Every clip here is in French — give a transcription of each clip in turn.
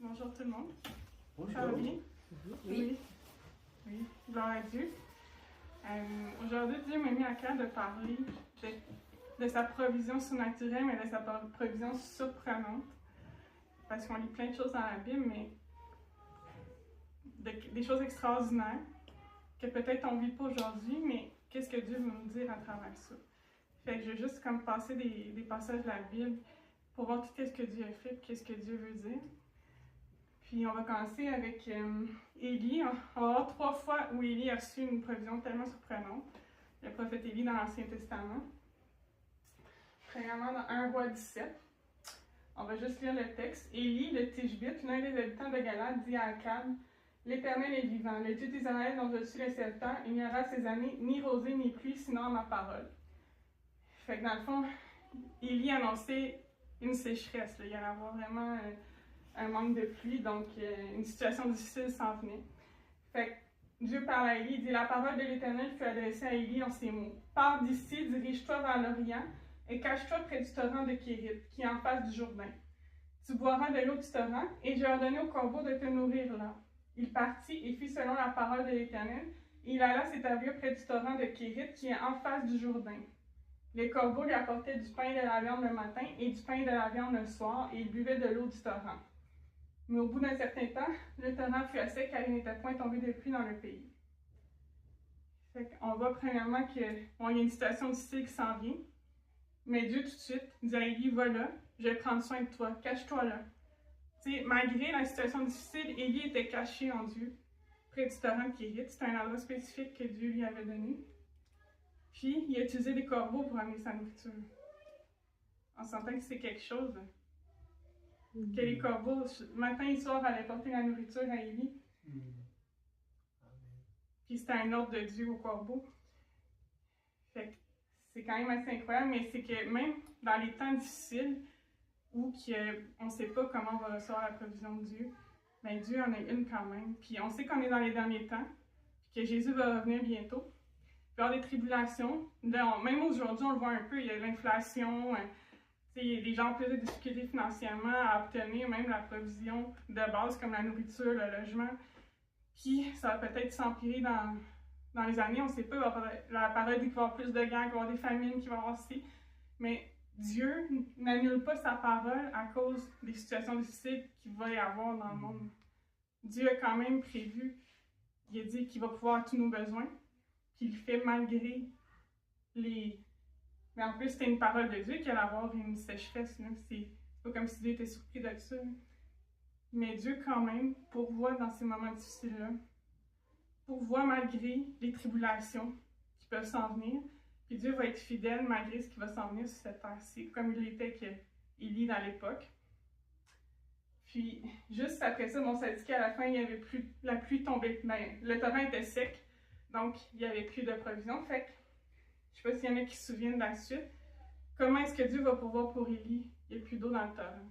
Bonjour tout le monde. Bonjour. Ça va bien? Oui. Oui. Gloire à Dieu. Aujourd'hui, Dieu m'a mis à cœur de parler de sa provision surnaturelle, mais de sa provision surprenante. Parce qu'on lit plein de choses dans la Bible, mais des choses extraordinaires que peut-être on ne vit pas aujourd'hui, mais qu'est-ce que Dieu veut nous dire à travers ça? Fait que je vais juste comme passer des passages de la Bible pour voir tout ce que Dieu a fait, qu'est-ce que Dieu veut dire. Puis on va commencer avec Élie. On va voir 3 fois où Élie a reçu une provision tellement surprenante. Le prophète Élie dans l'Ancien Testament. Premièrement, dans 1 Roi 17. On va juste lire le texte. Élie, le Tishbite, l'un des habitants de Galade, dit à Akab: L'Éternel est vivant, le Dieu d'Israël dont je suis le serviteur, il n'y aura ces années ni rosée ni pluie, sinon à ma parole. Fait que dans le fond, Élie annonçait une sécheresse. Là. Il y allait avoir vraiment un manque de pluie, donc une situation difficile s'en venait. Fait que Dieu parle à Élie, il dit: La parole de l'Éternel fut adressée à Élie en ces mots. Pars d'ici, dirige-toi vers l'Orient, et cache-toi près du torrent de Kérit, qui est en face du Jourdain. Tu boiras de l'eau du torrent, et j'ai ordonné au corbeau de te nourrir là. Il partit et fit selon la parole de l'Éternel, et il alla s'établir près du torrent de Kérit, qui est en face du Jourdain. Les corbeaux lui apportaient du pain et de la viande le matin, et du pain et de la viande le soir, et il buvait de l'eau du torrent. Mais au bout d'un certain temps, le torrent fut à sec, car il n'était point tombé de pluie dans le pays. Fait qu'on voit premièrement qu'il y a une situation difficile qui s'en vient. Mais Dieu, tout de suite, dit à Élie: va là, je vais prendre soin de toi, cache-toi là. T'sais, malgré la situation difficile, Élie était caché en Dieu, près du torrent de Kérit. C'était un endroit spécifique que Dieu lui avait donné. Puis, il a utilisé des corbeaux pour amener sa nourriture. On s'entend que c'est quelque chose. Que les corbeaux, matin et soir, allaient porter la nourriture à Élie. Puis c'était un ordre de Dieu aux corbeaux. Fait que c'est quand même assez incroyable, mais c'est que même dans les temps difficiles, où on ne sait pas comment on va recevoir la provision de Dieu, bien Dieu en a une quand même. Puis on sait qu'on est dans les derniers temps, puis que Jésus va revenir bientôt. Il va y avoir des tribulations. Même aujourd'hui, on le voit un peu, il y a l'inflation. Les gens ont plus de difficultés financièrement à obtenir même la provision de base comme la nourriture, le logement. Puis ça va peut-être s'empirer dans les années, on ne sait pas. La parole dit qu'il va y avoir plus de guerres, qu'il va y avoir des famines, qu'il va y avoir aussi. Mais Dieu n'annule pas sa parole à cause des situations difficiles qu'il va y avoir dans le monde. Dieu a quand même prévu, il a dit qu'il va pouvoir tous nos besoins, qu'il le fait malgré les... Mais en plus, c'était une parole de Dieu qu'il allait avoir une sécheresse. C'est pas comme si Dieu était surpris de ça. Mais Dieu, quand même, pourvoit dans ces moments difficiles-là. Pourvoit malgré les tribulations qui peuvent s'en venir. Puis Dieu va être fidèle malgré ce qui va s'en venir sur cette terre-ci, comme il l'était qu'Élie dans l'époque. Puis, juste après ça, ça dit qu'à la fin, il y avait plus, la pluie tombait. Ben, le torrent était sec, donc il n'y avait plus de provisions. Fait que, je ne sais pas s'il y en a qui se souviennent de la suite. Comment est-ce que Dieu va pourvoir pour Élie? Il n'y a plus d'eau dans le torrent.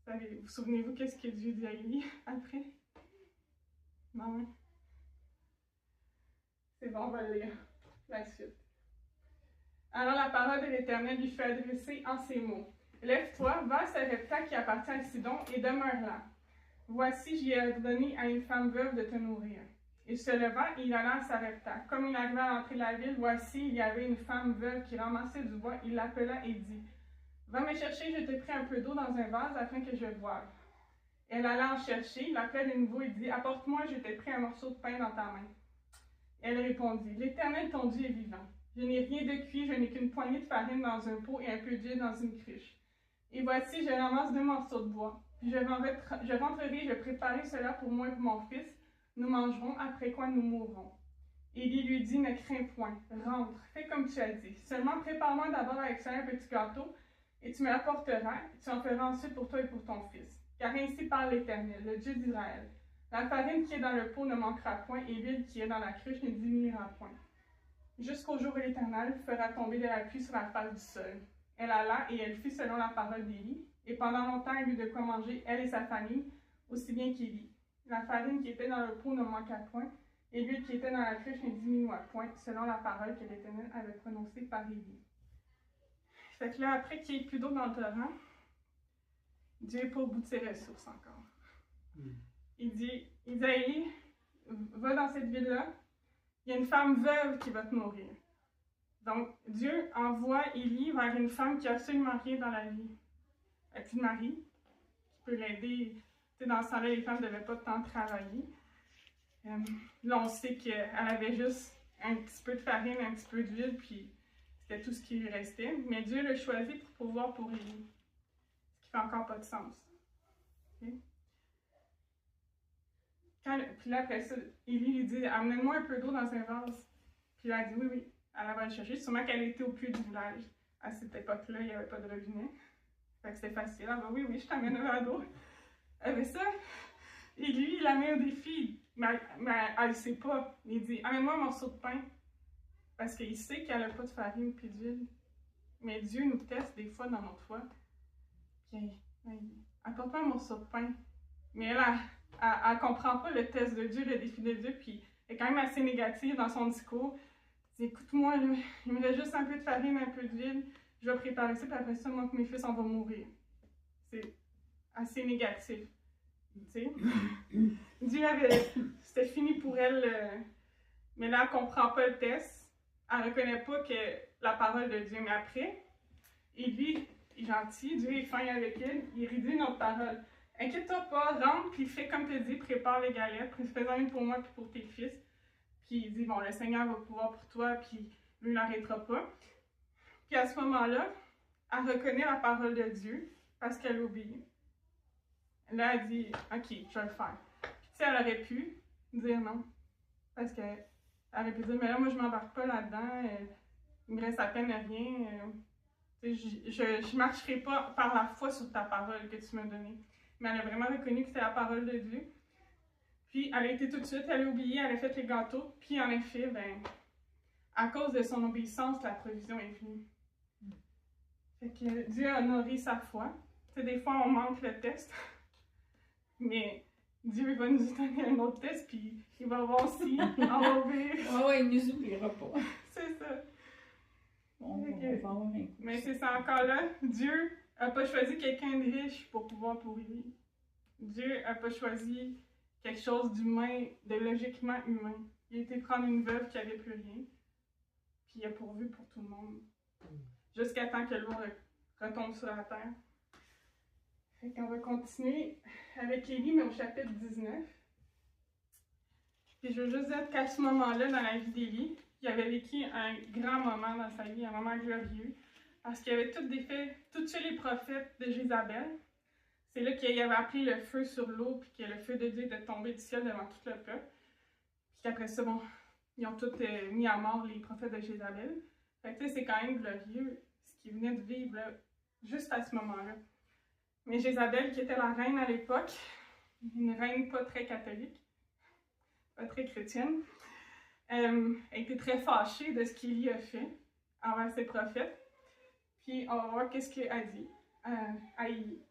Vous souvenez-vous qu'est-ce que Dieu dit à Élie après? Non? C'est bon, on va lire la suite. Alors la parole de l'Éternel lui fut adressée en ces mots. Lève-toi, va à Sarepta qui appartient à Sidon et demeure là. Voici, j'y ai donné à une femme veuve de te nourrir. Il se leva et il alla à Sarepta. Comme il arriva à l'entrée de la ville, voici, il y avait une femme veuve qui ramassait du bois. Il l'appela et dit: Va me chercher, je t'ai pris un peu d'eau dans un vase afin que je boive. Elle alla en chercher, l'appela de nouveau et dit: Apporte-moi, je t'ai pris un morceau de pain dans ta main. Elle répondit: L'Éternel ton Dieu est vivant. Je n'ai rien de cuit, je n'ai qu'une poignée de farine dans un pot et un peu d'huile dans une cruche. Et voici, je ramasse 2 morceaux de bois. Puis je rentrerai, je préparerai cela pour moi et pour mon fils. Nous mangerons, après quoi nous mourrons. Élie lui dit: Ne crains point, rentre, fais comme tu as dit. Seulement prépare-moi d'abord avec ça un petit gâteau, et tu me l'apporteras, et tu en feras ensuite pour toi et pour ton fils. Car ainsi parle l'Éternel, le Dieu d'Israël. La farine qui est dans le pot ne manquera point, et l'huile qui est dans la cruche ne diminuera point. Jusqu'au jour où l'Éternel fera tomber de la pluie sur la face du sol. Elle alla et elle fit selon la parole d'Élie, et pendant longtemps elle eut de quoi manger, elle et sa famille, aussi bien qu'Élie. La farine qui était dans le pot ne manqua point, et l'huile qui était dans la cruche ne diminua point, selon la parole que l'Éternel avait prononcée par Élie. Fait que là, après qu'il n'y ait plus d'eau dans le torrent, Dieu n'est pas au bout de ses ressources encore. Il dit à Élie, va dans cette ville-là, il y a une femme veuve qui va te nourrir. Donc, Dieu envoie Élie vers une femme qui a absolument rien dans la vie. Elle n'a plus de mari, qui peut l'aider. Tu sais, dans ce temps-là, les femmes ne devaient pas tant travailler. Là, on sait qu'elle avait juste un petit peu de farine, un petit peu d'huile, puis c'était tout ce qui lui restait. Mais Dieu l'a choisi pour pouvoir pour Élie. Ce qui fait encore pas de sens. Okay? Puis là, après ça, Élie lui dit, amène-moi un peu d'eau dans un vase. Puis là, elle dit, oui, oui. Elle va le chercher. Sûrement qu'elle était au puits du village. À cette époque-là, il n'y avait pas de robinet. Fait que c'était facile. Elle va, oui, oui, je t'amène un verre d'eau. Avec ça, et lui, il la met au défi. Mais elle ne sait pas. Il dit, amène-moi un morceau de pain. Parce qu'il sait qu'elle n'a pas de farine puis d'huile. Mais Dieu nous teste des fois dans notre foi. Puis, apporte-moi un morceau de pain. Mais elle ne comprend pas le test de Dieu, le défi de Dieu. Puis, elle est quand même assez négative dans son discours. Elle dit, écoute-moi, il me reste juste un peu de farine, un peu d'huile. Je vais préparer ça, puis après ça, moi, mes fils, on va mourir. C'est assez négatif. Tu sais? Dieu c'était fini pour elle, mais là, elle ne comprend pas le test. Elle ne reconnaît pas que la parole de Dieu. Mais après, et lui, il est gentil, Dieu est fin avec elle, il réduit notre parole. Inquiète-toi pas, rentre, puis fais comme tu dis, prépare les galettes, fais-en une pour moi, puis pour tes fils. Puis il dit, bon, le Seigneur va pouvoir pour toi, puis lui, il n'arrêtera pas. Puis à ce moment-là, elle reconnaît la parole de Dieu, parce qu'elle obéit. Là, elle dit, OK, je vais le faire. Puis, tu sais, elle aurait pu dire non. Parce qu'elle aurait pu dire, mais là, moi, je ne m'embarque pas là-dedans. Il me reste à peine rien. Je ne marcherai pas par la foi sur ta parole que tu m'as donnée. Mais elle a vraiment reconnu que c'était la parole de Dieu. Puis, elle a été tout de suite, elle a oublié, elle a fait les gâteaux. Puis, en effet, ben, à cause de son obéissance, la provision est venue. Fait que Dieu a honoré sa foi. Tu sais, des fois, on manque le test. Mais Dieu va nous donner un autre test, puis il va voir si on va obéir. Oui, il ne nous oubliera pas. C'est ça. On va avoir un coup. Mais c'est ça encore là. Dieu n'a pas choisi quelqu'un de riche pour pouvoir pourrir. Dieu n'a pas choisi quelque chose d'humain, de logiquement humain. Il a été prendre une veuve qui n'avait plus rien, puis il a pourvu pour tout le monde. Jusqu'à temps que l'eau retombe sur la terre. Fait qu'on va continuer avec Élie, mais au chapitre 19. Puis je veux juste dire qu'à ce moment-là, dans la vie d'Élie, il avait vécu un grand moment dans sa vie, un moment glorieux, parce qu'il avait tout tué les prophètes de Jézabel. C'est là qu'il avait appelé le feu sur l'eau, puis que le feu de Dieu était tombé du ciel devant tout le peuple. Puis qu'après ça, bon, ils ont tous mis à mort les prophètes de Jézabel. Fait que c'est quand même glorieux, ce qu'il venait de vivre là, juste à ce moment-là. Mais Jézabel, qui était la reine à l'époque, une reine pas très catholique, pas très chrétienne, elle était très fâchée de ce qu'Élie a fait envers ses prophètes. Puis on va voir qu'est-ce qu'elle a dit à Élie.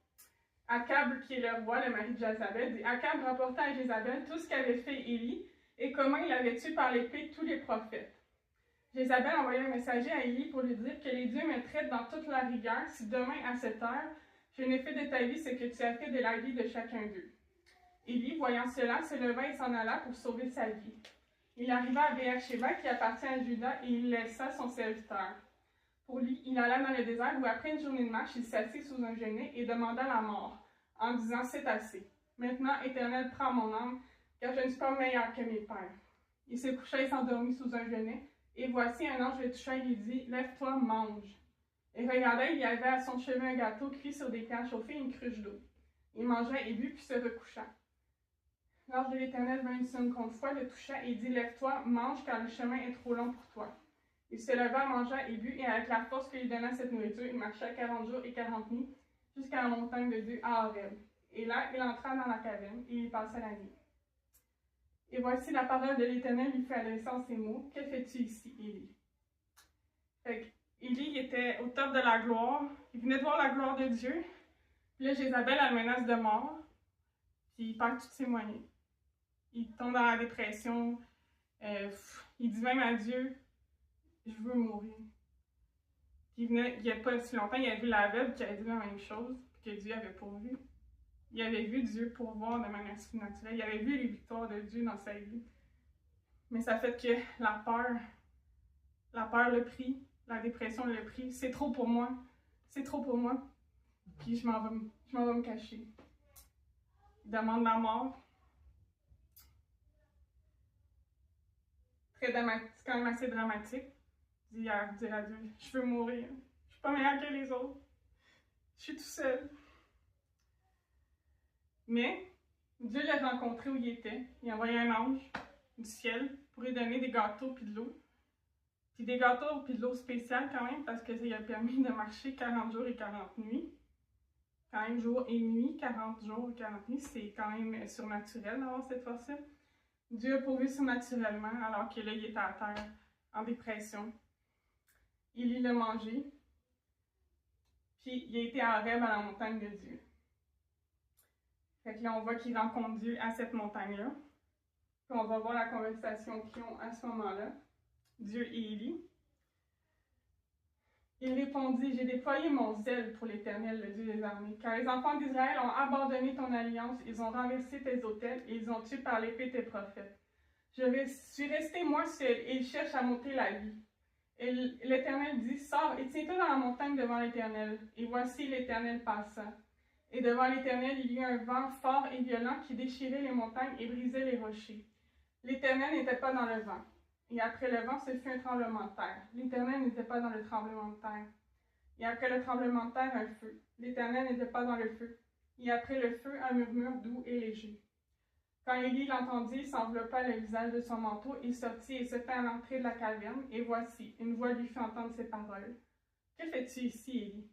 Akab, qui est le roi, le mari de Jézabel, dit « Akab rapporta à Jézabel tout ce qu'avait fait Élie et comment il avait tué par l'épée tous les prophètes. Jézabel envoya un messager à Élie pour lui dire que les dieux me traitent dans toute la rigueur si demain à cette heure, je n'ai fait de ta vie ce que tu as fait de la vie de chacun d'eux. » Élie, voyant cela, se leva et s'en alla pour sauver sa vie. Il arriva à Béersheba, qui appartient à Juda, et il laissa son serviteur. Pour lui, il alla dans le désert où, après une journée de marche, il s'assit sous un genêt et demanda la mort, en disant « C'est assez. Maintenant, Éternel, prends mon âme, car je ne suis pas meilleur que mes pères. » Il se coucha et s'endormit sous un genêt, et voici un ange le toucha et lui dit « Lève-toi, mange. » Et regardait, il y avait à son chevet un gâteau cuit sur des pierres chauffées et une cruche d'eau. Il mangea et but, puis se recoucha. L'ange de l'Éternel vint une seconde fois, le toucha et dit « Lève-toi, mange, car le chemin est trop long pour toi. » Il se leva, mangea et but, et avec la force que lui donna cette nourriture, il marcha 40 jours et 40 nuits, jusqu'à la montagne de Dieu à Horeb. Et là, il entra dans la caverne, et il passa la nuit. Et voici la parole de l'Éternel lui fait adresser en ces mots. « Que fais-tu ici, Élie? » Fait que Élie était au top de la gloire, il venait de voir la gloire de Dieu, puis là, Jézabel a une menace de mort, puis il perd tous ses moyens. Il tombe dans la dépression, il dit même à Dieu, je veux mourir. Puis il n'y a pas si longtemps, il a vu la veuve qui avait dit la même chose, puis que Dieu avait pourvu. Il avait vu Dieu pourvoir de manière surnaturelle. Il avait vu les victoires de Dieu dans sa vie. Mais ça fait que la peur le prit, la dépression le prit. C'est trop pour moi. C'est trop pour moi. Puis je m'en vais me cacher. Il demande la mort. C'est quand même assez dramatique. Il dit à Dieu, je veux mourir. Je suis pas meilleure que les autres. Je suis tout seul. Mais Dieu l'a rencontré où il était. Il a envoyé un ange du ciel pour lui donner des gâteaux puis de l'eau. Puis des gâteaux puis de l'eau spéciale quand même, parce que ça lui a permis de marcher 40 jours et 40 nuits. Quand même jour et nuit, 40 jours et 40 nuits, c'est quand même surnaturel d'avoir cette force-là. Dieu a pourvu surnaturellement alors que là, il était à terre, en dépression. Il l'a mangé. Puis il a été en rêve à la montagne de Dieu. Fait que là, on voit qu'il rencontre Dieu à cette montagne-là. Puis on va voir la conversation qu'ils ont à ce moment-là, Dieu et Élie. Il répondit, j'ai déployé mon zèle pour l'Éternel, le Dieu des armées, car les enfants d'Israël ont abandonné ton alliance, ils ont renversé tes autels et ils ont tué par l'épée tes prophètes. Je suis resté moi seul et ils cherchent à m'ôter la vie. Et l'Éternel dit, sors et tiens-toi dans la montagne devant l'Éternel. Et voici l'Éternel passa. Et devant l'Éternel, il y eut un vent fort et violent qui déchirait les montagnes et brisait les rochers. L'Éternel n'était pas dans le vent. Et après le vent, ce fut un tremblement de terre. L'Éternel n'était pas dans le tremblement de terre. Et après le tremblement de terre, un feu. L'Éternel n'était pas dans le feu. Et après le feu, un murmure doux et léger. Quand Élie l'entendit, il s'enveloppa le visage de son manteau, il sortit et se fit à l'entrée de la caverne. Et voici, une voix lui fit entendre ces paroles. « Que fais-tu ici, Élie? »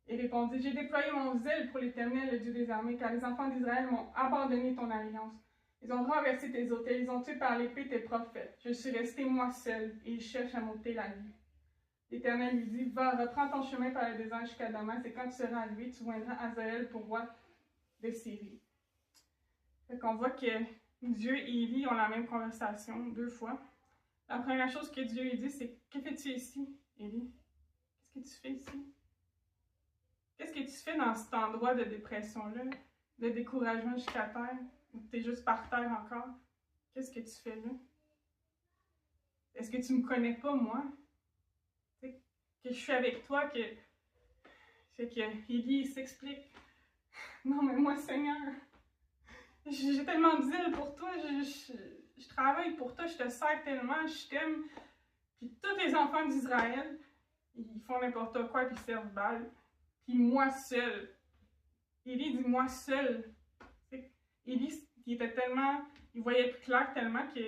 Il répondit, « J'ai déployé mon zèle pour l'Éternel, le Dieu des armées, car les enfants d'Israël m'ont abandonné ton alliance. Ils ont renversé tes autels, ils ont tué par l'épée tes prophètes. Je suis resté moi seul, et ils cherchent à m'ôter la vie. » L'Éternel lui dit, « Va, reprends ton chemin par le désert jusqu'à Damas, et quand tu seras arrivé, tu joindras Hazaël pour roi de Syrie. » Fait qu'on voit que Dieu et Élie ont la même conversation 2 fois. La première chose que Dieu lui dit, c'est « Que fais-tu ici, Élie? Qu'est-ce que tu fais ici? Qu'est-ce que tu fais dans cet endroit de dépression-là, de découragement jusqu'à terre, où tu es juste par terre encore? Qu'est-ce que tu fais là? Est-ce que tu me connais pas, moi? T'sais, que je suis avec toi, que Élie s'explique. Non, mais moi, Seigneur, j'ai tellement de zèle pour toi, je travaille pour toi, je te sers tellement, je t'aime. Puis tous les enfants d'Israël, ils font n'importe quoi, puis ils servent Baal. Puis moi seul. Élie dit moi seul. Élie, il voyait plus clair tellement que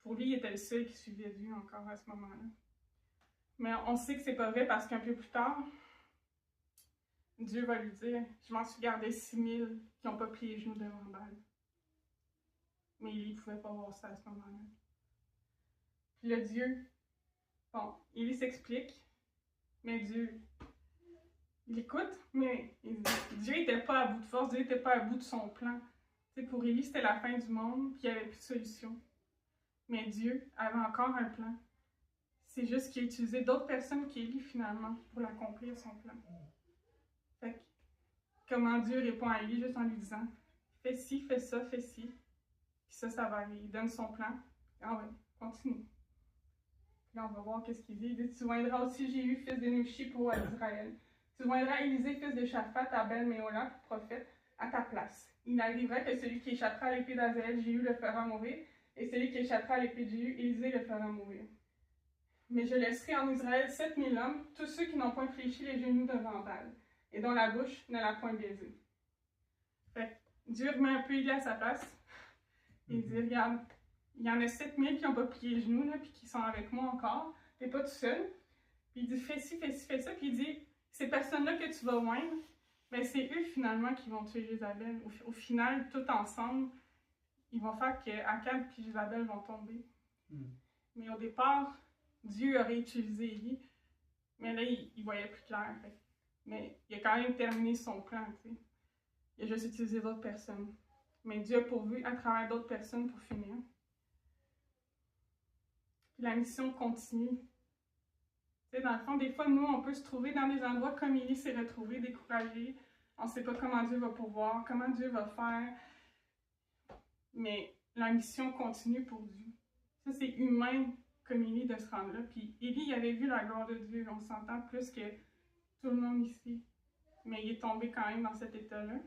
pour lui, il était le seul qui suivait Dieu encore à ce moment-là. Mais on sait que c'est pas vrai parce qu'un peu plus tard, Dieu va lui dire, je m'en suis gardé 6000 qui n'ont pas plié les genoux devant Baal. Mais Élie ne pouvait pas voir ça à ce moment-là. Puis le Dieu, bon, Élie s'explique, mais Dieu, il écoute, mais Dieu n'était pas à bout de force, Dieu n'était pas à bout de son plan. T'sais, pour Élie, c'était la fin du monde, puis il n'y avait plus de solution. Mais Dieu avait encore un plan. C'est juste qu'il a utilisé d'autres personnes qu'Élie, finalement, pour l'accomplir, son plan. Fait que, comment Dieu répond à Élie juste en lui disant « Fais ci, fais ça, fais ci. » Puis ça va aller. Il donne son plan. Ah ouais, continue. Puis là, on va voir qu'est-ce qu'il dit. Il dit « Tu joindras aussi Jéhu, fils de Nimshi, pour Israël. Tu joindras Élisée, fils de Shaphat, à Abel-Méhola, prophète, à ta place. Il arrivera que celui qui échappera à l'épée d'Azaël, Jéhu le fera mourir, et celui qui échappera à l'épée de Jéhu, Élisée le fera mourir. Mais je laisserai en Israël 7000 hommes, tous ceux qui n'ont point fléchi les genoux devant Baal, et dont la bouche ne l'a point baisé. » Fait Dieu remet un peu Élie à sa place. Il dit, regarde, il y en a 7000 qui n'ont pas plié les genoux, là, puis qui sont avec moi encore. T'es pas tout seul. Puis il dit, fais ci, fais ci, fais ça. Puis il dit, ces personnes-là que tu vas joindre, ben c'est eux finalement qui vont tuer Jézabel. Au final, tout ensemble, ils vont faire que Akab et Jézabel vont tomber. Mais au départ, Dieu aurait utilisé Élie, mais là, il voyait plus clair. Fait. Mais il a quand même terminé son plan, tu sais. Il a juste utilisé d'autres personnes. Mais Dieu a pourvu à travers d'autres personnes pour finir. Puis la mission continue. Tu sais, dans le fond, des fois, nous, on peut se trouver dans des endroits comme Élie s'est retrouvé, découragé, On ne sait pas comment Dieu va pouvoir, comment Dieu va faire. Mais la mission continue pour Dieu. Ça, c'est humain comme Élie de se rendre là. Puis Élie, il avait vu la gloire de Dieu, on s'entend plus que tout le monde ici. Mais il est tombé quand même dans cet état-là.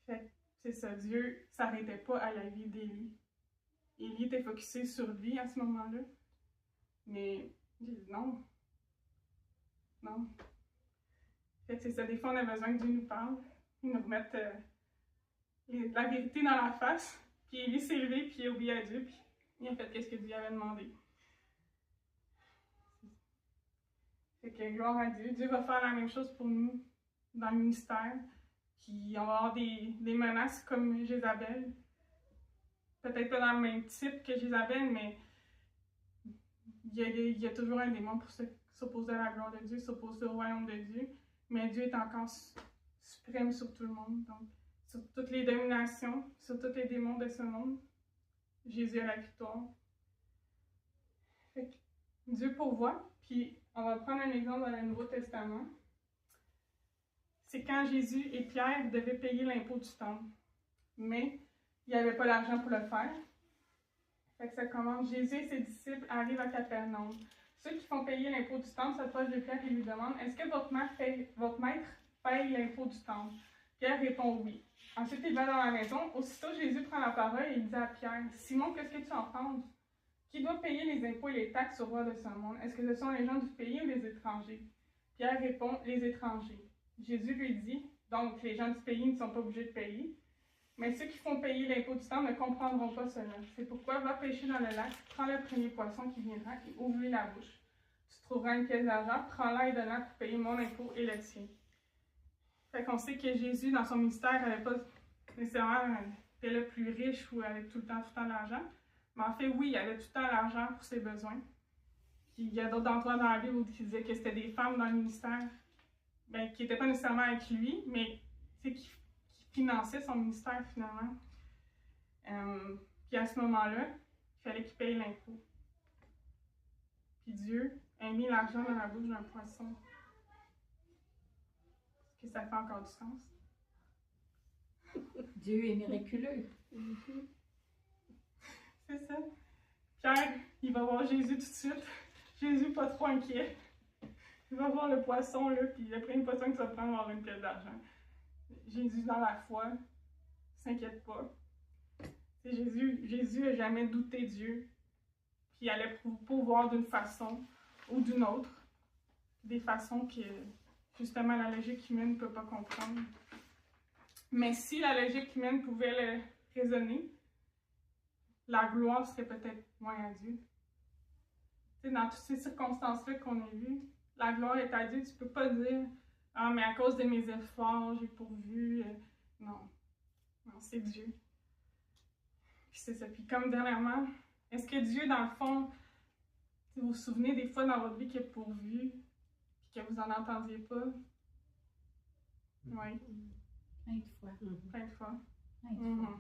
Fait que c'est ça, Dieu ne s'arrêtait pas à la vie d'Élie. Élie était focusé sur lui à ce moment-là. Mais non. Non. Fait que c'est ça, des fois on a besoin que Dieu nous parle. Il nous remette la vérité dans la face. Puis Élie s'est levé, puis il a obéi à Dieu, puis il a fait ce que Dieu avait demandé. Fait que gloire à Dieu. Dieu va faire la même chose pour nous dans le ministère. Puis on va avoir des menaces comme Jézabel. Peut-être pas dans le même type que Jézabel, mais il y a toujours un démon pour s'opposer à la gloire de Dieu, s'opposer au royaume de Dieu. Mais Dieu est encore suprême sur tout le monde. Donc, sur toutes les dominations, sur tous les démons de ce monde, Jésus a la victoire. Fait que Dieu pourvoit. Puis, on va prendre un exemple dans le Nouveau Testament. C'est quand Jésus et Pierre devaient payer l'impôt du temple. Mais, il n'y avait pas l'argent pour le faire. Fait que ça commence. Jésus et ses disciples arrivent à Capernaum. Ceux qui font payer l'impôt du temple s'approchent de Pierre et lui demandent: est-ce que votre maître paye l'impôt du temple? Pierre répond oui. Ensuite, il va dans la maison. Aussitôt, Jésus prend la parole et il dit à Pierre: Simon, qu'est-ce que tu en penses? Qui doit payer les impôts et les taxes au roi de ce monde? Est-ce que ce sont les gens du pays ou les étrangers? Pierre répond: les étrangers. Jésus lui dit: donc, les gens du pays ne sont pas obligés de payer. Mais ceux qui font payer l'impôt du temple ne comprendront pas cela. C'est pourquoi va pêcher dans le lac, prends le premier poisson qui viendra et ouvre-lui la bouche. Tu trouveras une pièce d'argent, prends-la et donne-la pour payer mon impôt et le tien. Fait qu'on sait que Jésus, dans son ministère, n'avait pas nécessairement été le plus riche ou avait tout le temps l'argent. Mais en fait, oui, il avait tout le temps l'argent pour ses besoins. Puis il y a d'autres endroits dans la Bible où il disait que c'était des femmes dans le ministère qui n'étaient pas nécessairement avec lui, mais qui finançaient son ministère finalement. Puis à ce moment-là, il fallait qu'il paye l'impôt. Puis Dieu a mis l'argent dans la bouche d'un poisson. Est-ce que ça fait encore du sens? Dieu est miraculeux. C'est ça. Pierre, il va voir Jésus tout de suite. Jésus, pas trop inquiet. Il va voir le poisson, là, puis le premier poisson que ça prend, va avoir une pièce d'argent. Jésus, dans la foi, s'inquiète pas. Jésus n'a jamais douté Dieu, puis il allait pouvoir d'une façon ou d'une autre, des façons que, justement, la logique humaine ne peut pas comprendre. Mais si la logique humaine pouvait le raisonner, la gloire serait peut-être moins à Dieu. Tu sais, dans toutes ces circonstances-là qu'on a vues, la gloire est à Dieu. Tu ne peux pas dire « Ah, mais à cause de mes efforts, j'ai pourvu. » Non. Non, c'est Dieu. Puis c'est ça. Puis comme dernièrement, est-ce que Dieu, dans le fond, vous vous souvenez des fois dans votre vie qu'il a pourvu, puis que vous n'en entendiez pas? Oui. Plein de fois. Plein de fois. Plein de fois.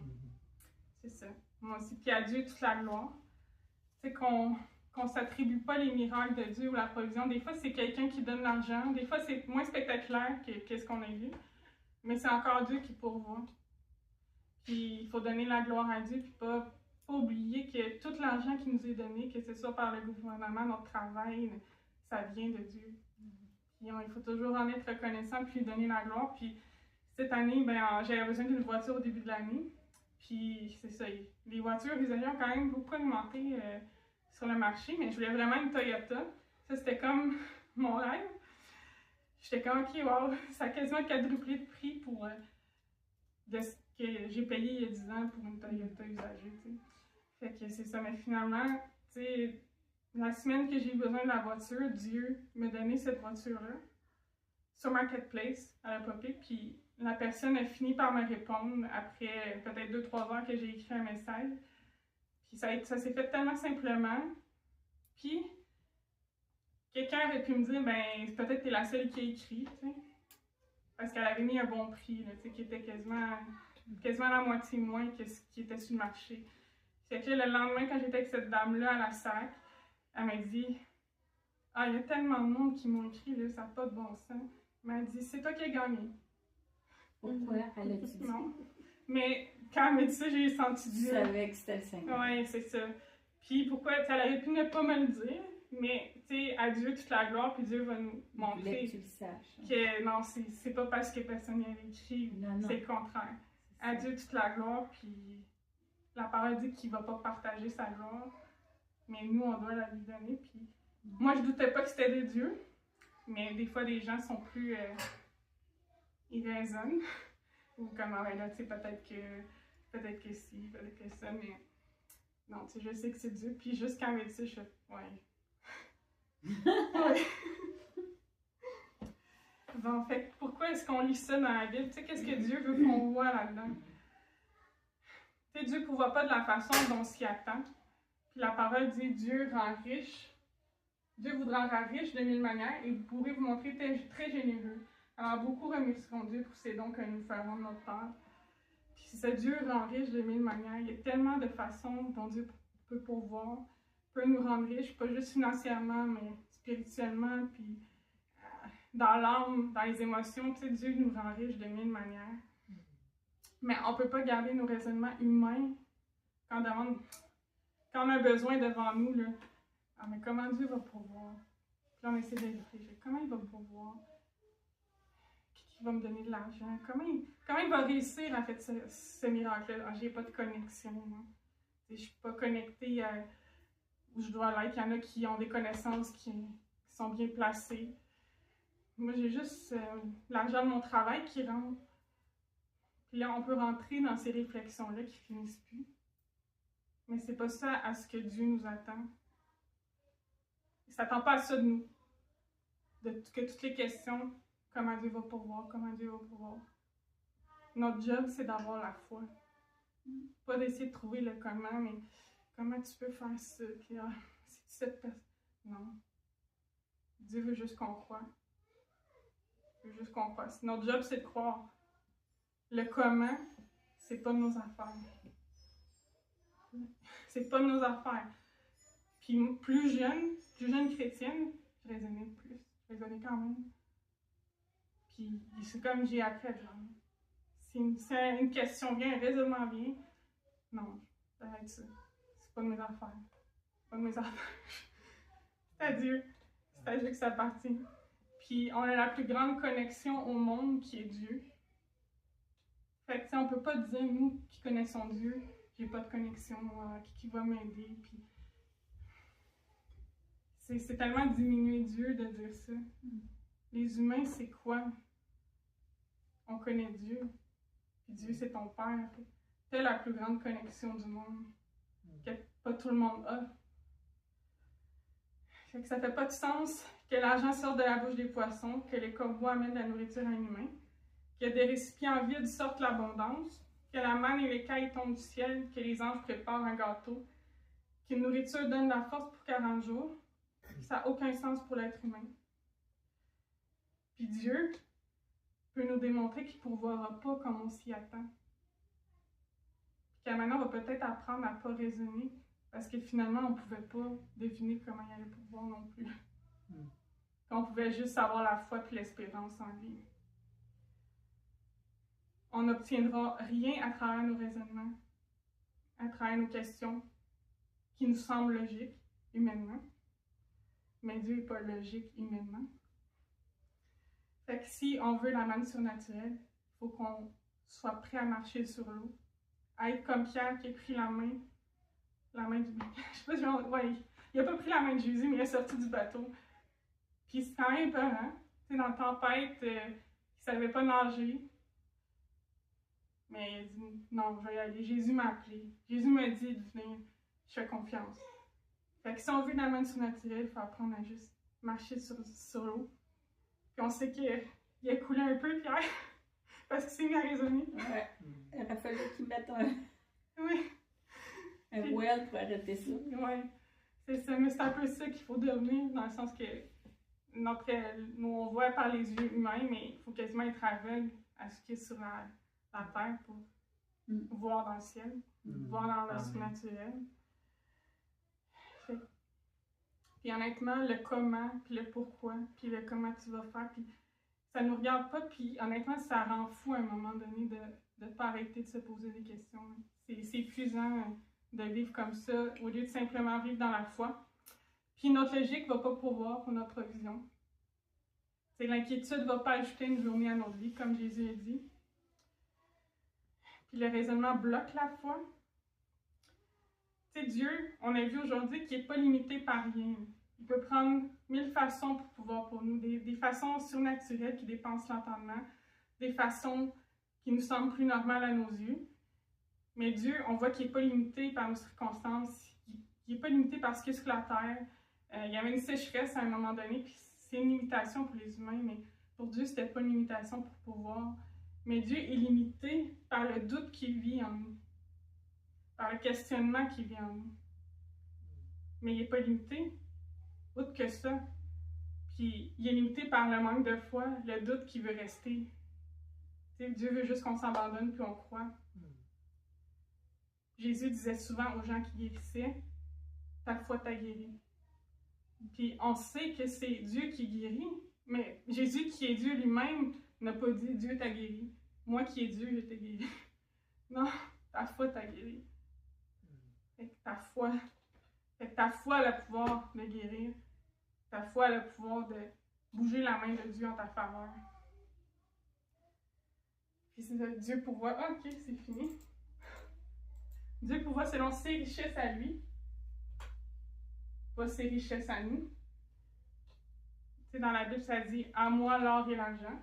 C'est ça. Moi aussi. Puis à Dieu toute la gloire. Tu sais, qu'on ne s'attribue pas les miracles de Dieu ou la provision. Des fois, c'est quelqu'un qui donne l'argent. Des fois, c'est moins spectaculaire que ce qu'on a vu. Mais c'est encore Dieu qui pourvoit. Puis il faut donner la gloire à Dieu, puis pas oublier que tout l'argent qui nous est donné, que ce soit par le gouvernement, notre travail, ça vient de Dieu. Puis il faut toujours en être reconnaissant, puis lui donner la gloire. Puis cette année, j'avais besoin d'une voiture au début de l'année. Puis c'est ça, les voitures usagées ont quand même beaucoup augmenté sur le marché, mais je voulais vraiment une Toyota. Ça, c'était comme mon rêve. J'étais comme, OK, wow, ça a quasiment quadruplé de prix pour de ce que j'ai payé il y a 10 ans pour une Toyota usagée, tu sais. Fait que c'est ça, mais finalement, tu sais, la semaine que j'ai eu besoin de la voiture, Dieu m'a donné cette voiture-là sur Marketplace, elle a popé, puis la personne a fini par me répondre après peut-être 2-3 heures que j'ai écrit un message. Puis ça s'est fait tellement simplement. Puis, quelqu'un aurait pu me dire, peut-être que t'es la seule qui a écrit, tu sais. Parce qu'elle avait mis un bon prix, là, tu sais, qui était quasiment la moitié moins que ce qui était sur le marché. Fait que le lendemain, quand j'étais avec cette dame-là à la SAC, elle m'a dit: ah, il y a tellement de monde qui m'ont écrit, là, ça n'a pas de bon sens. m'a dit, c'est toi qui as gagné. Pourquoi elle a dit Non. Mais quand elle m'a dit ça, j'ai senti Tu Dieu. savais que c'était le Seigneur. Oui, c'est ça. Puis pourquoi, elle aurait pu ne pas me le dire, mais tu sais, à Dieu toute la gloire, puis Dieu va nous Il voulait montrer que tu le saches. que non, c'est pas parce que personne n'y avait écrit, Non, non. c'est le contraire. C'est À ça. Dieu toute la gloire, puis la parole dit qu'il va pas partager sa gloire, mais nous, on doit la lui donner. Puis moi, je doutais pas que c'était de Dieu, mais des fois, les gens sont plus. Ils raisonnent, ou comme, ah ouais, là, tu sais, peut-être que si, peut-être que ça, mais non, tu sais, je sais que c'est Dieu. Puis juste quand elle m'a dit ça, je fais, ouais. Ouais. Bon, fait que pourquoi est-ce qu'on lit ça dans la Bible? Tu sais, qu'est-ce que Dieu veut qu'on voit là-dedans? Tu sais, Dieu ne voit pas de la façon dont on s'y attend. Puis la parole dit, Dieu rend riche. Dieu vous rendra riche de mille manières et vous pourrez vous montrer très généreux. Alors, beaucoup remercieront Dieu pour ces dons que nous ferons de notre part. Puis si ce Dieu rend riche de mille manières, il y a tellement de façons dont Dieu peut pourvoir, peut nous rendre riches, pas juste financièrement, mais spirituellement, puis dans l'âme, dans les émotions. Tu sais, Dieu nous rend riches de mille manières. Mais on ne peut pas garder nos raisonnements humains quand on a besoin devant nous. Là. Ah, mais comment Dieu va pourvoir? Puis là, on essaie de réfléchir. Comment il va pourvoir? Qui va me donner de l'argent? Comment il va réussir à faire ce miracle-là? Ah, j'ai pas de connexion. Moi. Je ne suis pas connectée où je dois l'être. Il y en a qui ont des connaissances qui sont bien placées. Moi, j'ai juste l'argent de mon travail qui rentre. Puis là, on peut rentrer dans ces réflexions-là qui finissent plus. Mais c'est pas ça à ce que Dieu nous attend. Il ne s'attend pas à ça de nous. Que toutes les questions, comment Dieu va pourvoir, comment Dieu va pourvoir. Notre job, c'est d'avoir la foi. Pas d'essayer de trouver le comment, mais comment tu peux faire ça? Puis, c'est cette personne. Non. Dieu veut juste qu'on croie. Il veut juste qu'on croie. Notre job, c'est de croire. Le comment, c'est pas de nos affaires. C'est pas de nos affaires. Puis plus jeune chrétienne, je raisonnais plus. Je raisonnais quand même. Puis c'est comme j'ai appris à genre. Si une question vient, un raisonnement vient, non, j'arrête ça. C'est pas de mes affaires. C'est pas de mes affaires. C'est à Dieu. C'est à Dieu que ça appartient. Puis on a la plus grande connexion au monde qui est Dieu. Fait que, on peut pas dire, nous qui connaissons Dieu, j'ai pas de connexion, qui va m'aider. Puis c'est tellement diminuer Dieu de dire ça. Les humains, c'est quoi? On connaît Dieu. Puis Dieu, c'est ton Père. C'est la plus grande connexion du monde que pas tout le monde a. Fait que ça fait pas de sens que l'argent sorte de la bouche des poissons, que les corbeaux amènent de la nourriture à un humain, que des récipients vides sortent l'abondance, que la manne et l'écaille tombent du ciel, que les anges préparent un gâteau, qu'une nourriture donne la force pour 40 jours. Ça n'a aucun sens pour l'être humain. Puis Dieu peut nous démontrer qu'il ne pourvoira pas comme on s'y attend. Puis qu'à maintenant, on va peut-être apprendre à ne pas raisonner, parce que finalement, on ne pouvait pas deviner comment il allait pouvoir non plus. On pouvait juste avoir la foi et l'espérance en lui. On n'obtiendra rien à travers nos raisonnements, à travers nos questions, qui nous semblent logiques, humainement. Mais Dieu n'est pas logique humainement. Fait que si on veut la manne surnaturelle, il faut qu'on soit prêt à marcher sur l'eau, à être comme Pierre qui a pris la main du... Je sais pas, ouais, il n'a pas pris la main de Jésus, mais il est sorti du bateau. Puis c'est quand même peur, hein? Tu sais, dans la tempête, il ne savait pas nager. Mais il a dit, non, je vais y aller. Jésus m'a appelé. Jésus m'a dit de venir. Je fais confiance. Fait que si on veut la manne surnaturelle, il faut apprendre à juste marcher sur l'eau. Puis on sait qu'il a coulé un peu, Pierre, parce qu'il s'est mis à raisonner. Ouais. Il aurait fallu qu'il mette Oui. un well pour arrêter ça. Oui, c'est ça. Mais c'est un peu ça qu'il faut devenir, dans le sens que nous, on voit par les yeux humains, mais il faut quasiment être aveugle à ce qui est sur la terre pour voir dans le ciel, voir dans le surnaturel. Puis honnêtement, le comment, puis le pourquoi, puis le comment tu vas faire, puis ça nous regarde pas, puis honnêtement, ça rend fou à un moment donné de ne pas arrêter de se poser des questions. C'est épuisant de vivre comme ça, au lieu de simplement vivre dans la foi. Puis notre logique ne va pas pourvoir pour notre provision. L'inquiétude ne va pas ajouter une journée à notre vie, comme Jésus a dit. Puis le raisonnement bloque la foi. Dieu, on a vu aujourd'hui qu'il n'est pas limité par rien. Il peut prendre 1000 façons pour pouvoir pour nous, des façons surnaturelles qui dépassent l'entendement, des façons qui nous semblent plus normales à nos yeux. Mais Dieu, on voit qu'il n'est pas limité par nos circonstances, qu'il n'est pas limité par ce qu'il y a sur la terre. Il y avait une sécheresse à un moment donné, puis c'est une limitation pour les humains, mais pour Dieu, ce n'était pas une limitation pour pouvoir. Mais Dieu est limité par le doute qui vit en nous, par le questionnement qui vit en nous. Mais il n'est pas limité, autre que ça. Puis il est limité par le manque de foi, le doute qui veut rester. Dieu veut juste qu'on s'abandonne puis on croit. Jésus disait souvent aux gens qui guérissaient, « Ta foi t'a guéri. » Puis on sait que c'est Dieu qui guérit, mais Jésus qui est Dieu lui-même n'a pas dit « Dieu t'a guéri. Moi qui est Dieu, je t'ai guéri. » Non, ta foi t'a guéri. Fait que ta foi a le pouvoir de guérir. Ta foi a le pouvoir de bouger la main de Dieu en ta faveur. Puis c'est ça, Dieu pourvoit. Ah, ok, c'est fini. Dieu pourvoit selon ses richesses à lui, pas ses richesses à nous. Dans la Bible, ça dit « À moi l'or et l'argent ».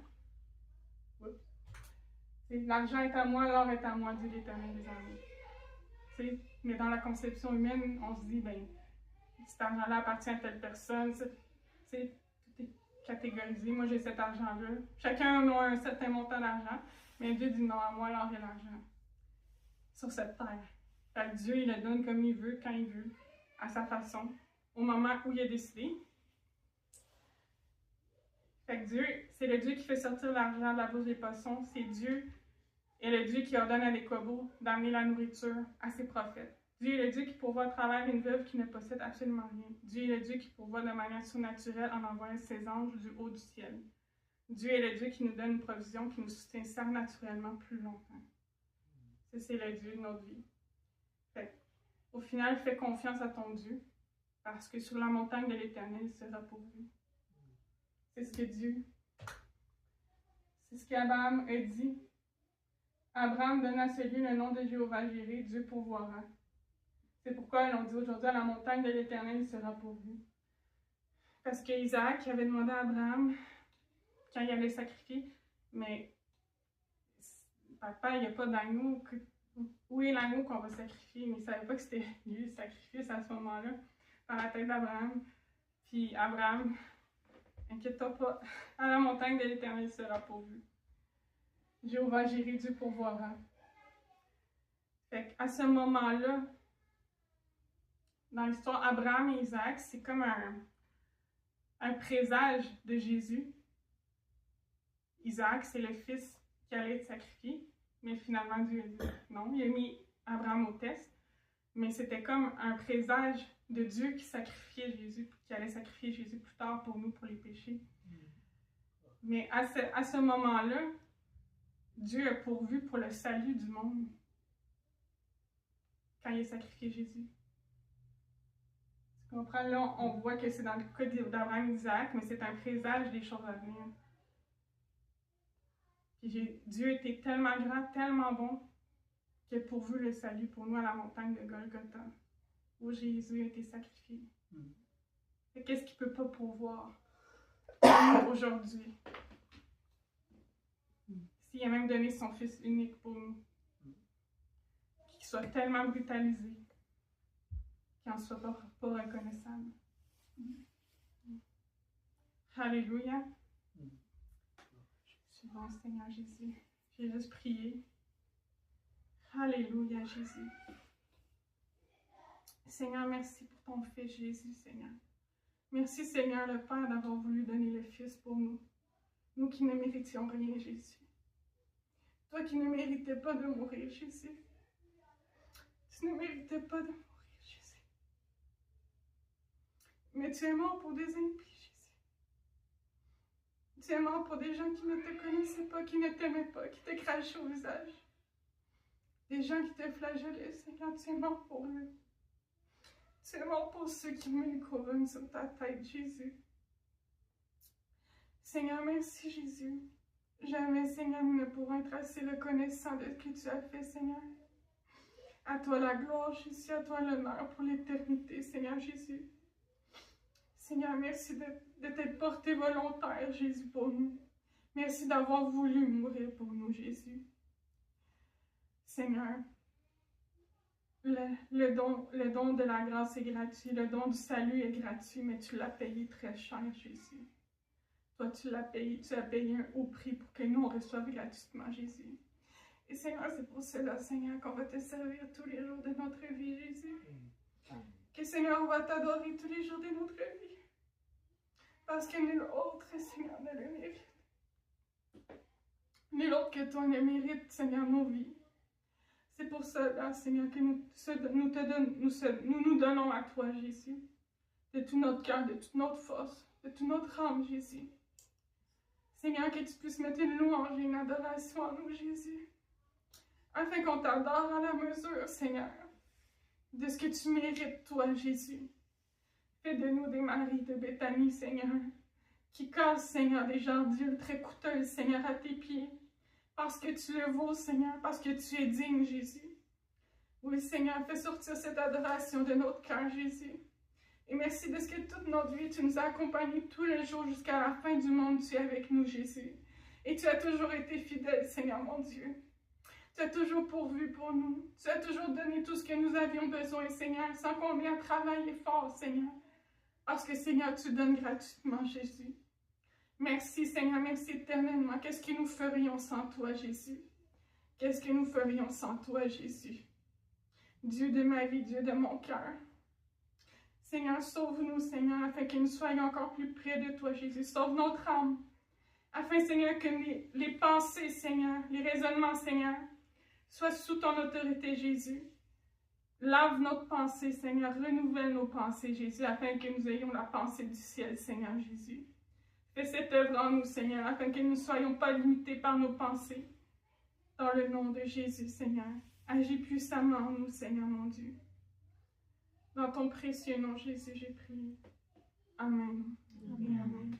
L'argent est à moi, l'or est à moi, dit l'Éternel des armées. Mais dans la conception humaine, on se dit, ben, cet argent-là appartient à telle personne. Tout est catégorisé. Moi, j'ai cet argent-là. Chacun a un certain montant d'argent. Mais Dieu dit non, à moi, l'or et l'argent. Sur cette terre. Fait que Dieu, il le donne comme il veut, quand il veut, à sa façon, au moment où il a décidé. Fait que Dieu, c'est le Dieu qui fait sortir l'argent de la bouche des poissons. C'est Dieu et le Dieu qui ordonne à des corbeaux d'amener la nourriture à ses prophètes. Dieu est le Dieu qui pourvoit à travers une veuve qui ne possède absolument rien. Dieu est le Dieu qui pourvoit de manière surnaturelle en envoyant ses anges du haut du ciel. Dieu est le Dieu qui nous donne une provision qui nous soutient surnaturellement plus longtemps. Ça, c'est le Dieu de notre vie. Fait, au final, fais confiance à ton Dieu, parce que sur la montagne de l'Éternel, il sera pourvu. C'est ce que Dieu, c'est ce qu'Abraham a dit. Abraham donna à ce lieu le nom de Jéhovah Jireh, Dieu pourvoira. C'est pourquoi on dit aujourd'hui à la montagne de l'Éternel, il sera pourvu. Parce qu'Isaac avait demandé à Abraham, quand il allait sacrifier, mais papa, il n'y a pas d'agneau. Où est l'agneau qu'on va sacrifier? Mais il ne savait pas que c'était lui le sacrifice à ce moment-là, dans la tête d'Abraham. Puis Abraham, inquiète-toi pas, à la montagne de l'Éternel, il sera pourvu. Jéhovah Jireh, Dieu pourvoira. Fait qu'à ce moment-là, dans l'histoire Abraham et Isaac, c'est comme un présage de Jésus. Isaac, c'est le fils qui allait être sacrifié, mais finalement Dieu a dit non. Il a mis Abraham au test, mais c'était comme un présage de Dieu qui sacrifiait Jésus, qui allait sacrifier Jésus plus tard pour nous, pour les péchés. Mais à ce moment-là, Dieu a pourvu pour le salut du monde quand il a sacrifié Jésus. Tu comprends? Là, on voit que c'est dans le cas d'Abraham et d'Isaac, mais c'est un présage des choses à venir. Puis Dieu était tellement grand, tellement bon, qu'il a pourvu le salut pour nous à la montagne de Golgotha, où Jésus a été sacrifié. Qu'est-ce qu'il ne peut pas pourvoir aujourd'hui? S'il a même donné son Fils unique pour nous, qu'il soit tellement brutalisé, qu'il n'en soit pas reconnaissable. Alléluia. Je suis bon, Seigneur Jésus. J'ai juste prié. Alléluia, Jésus. Seigneur, merci pour ton Fils Jésus, Seigneur. Merci, Seigneur, le Père, d'avoir voulu donner le Fils pour nous. Nous qui ne méritions rien, Jésus. Toi qui ne méritais pas de mourir, Jésus. Tu ne méritais pas de mourir, Jésus. Mais tu es mort pour des impies, Jésus. Tu es mort pour des gens qui ne te connaissaient pas, qui ne t'aimaient pas, qui te crachaient au visage. Des gens qui te flagellaient, Seigneur, tu es mort pour eux. Tu es mort pour ceux qui mettent une couronne sur ta tête, Jésus. Seigneur, merci, Jésus. Jamais, Seigneur, nous ne pourrons être assez reconnaissants de ce que tu as fait, Seigneur. À toi la gloire, Jésus, à toi l'honneur pour l'éternité, Seigneur Jésus. Seigneur, merci de t'être porté volontaire, Jésus, pour nous. Merci d'avoir voulu mourir pour nous, Jésus. Seigneur, le don de la grâce est gratuit, le don du salut est gratuit, mais tu l'as payé très cher, Jésus. Toi, tu as payé un haut prix pour que nous, on reçoive gratuitement, Jésus. Et Seigneur, c'est pour cela, Seigneur, qu'on va te servir tous les jours de notre vie, Jésus. Que Seigneur, on va t'adorer tous les jours de notre vie. Parce que nul autre, Seigneur, ne le mérite. Nul autre que toi ne mérite, Seigneur, nos vies. C'est pour cela, Seigneur, que nous nous donnons à toi, Jésus. De tout notre cœur, de toute notre force, de toute notre âme, Jésus. Seigneur, que tu puisses mettre une louange et une adoration en nous, Jésus. Afin qu'on t'adore à la mesure, Seigneur, de ce que tu mérites, toi, Jésus. Fais de nous des maris de Béthanie, Seigneur, qui cassent, Seigneur, des jardiles très coûteuses, Seigneur, à tes pieds. Parce que tu le vaux, Seigneur, parce que tu es digne, Jésus. Oui, Seigneur, fais sortir cette adoration de notre cœur, Jésus. Et merci de ce que toute notre vie, tu nous as accompagnés tous les jours jusqu'à la fin du monde. Tu es avec nous, Jésus. Et tu as toujours été fidèle, Seigneur, mon Dieu. Tu as toujours pourvu pour nous. Tu as toujours donné tout ce que nous avions besoin, Seigneur, sans qu'on ait à travailler fort, Seigneur. Parce que, Seigneur, tu donnes gratuitement, Jésus. Merci, Seigneur, merci éternellement. Qu'est-ce que nous ferions sans toi, Jésus? Qu'est-ce que nous ferions sans toi, Jésus? Dieu de ma vie, Dieu de mon cœur. Seigneur, sauve-nous, Seigneur, afin que nous soyons encore plus près de toi, Jésus. Sauve notre âme. Afin, Seigneur, que les pensées, Seigneur, les raisonnements, Seigneur, soient sous ton autorité, Jésus. Lave notre pensée, Seigneur. Renouvelle nos pensées, Jésus, afin que nous ayons la pensée du ciel, Seigneur Jésus. Fais cette œuvre en nous, Seigneur, afin que nous ne soyons pas limités par nos pensées. Dans le nom de Jésus, Seigneur. Agis puissamment en nous, Seigneur, mon Dieu. Dans ton précieux nom, Jésus, j'ai prié. Amen. Amen. Amen.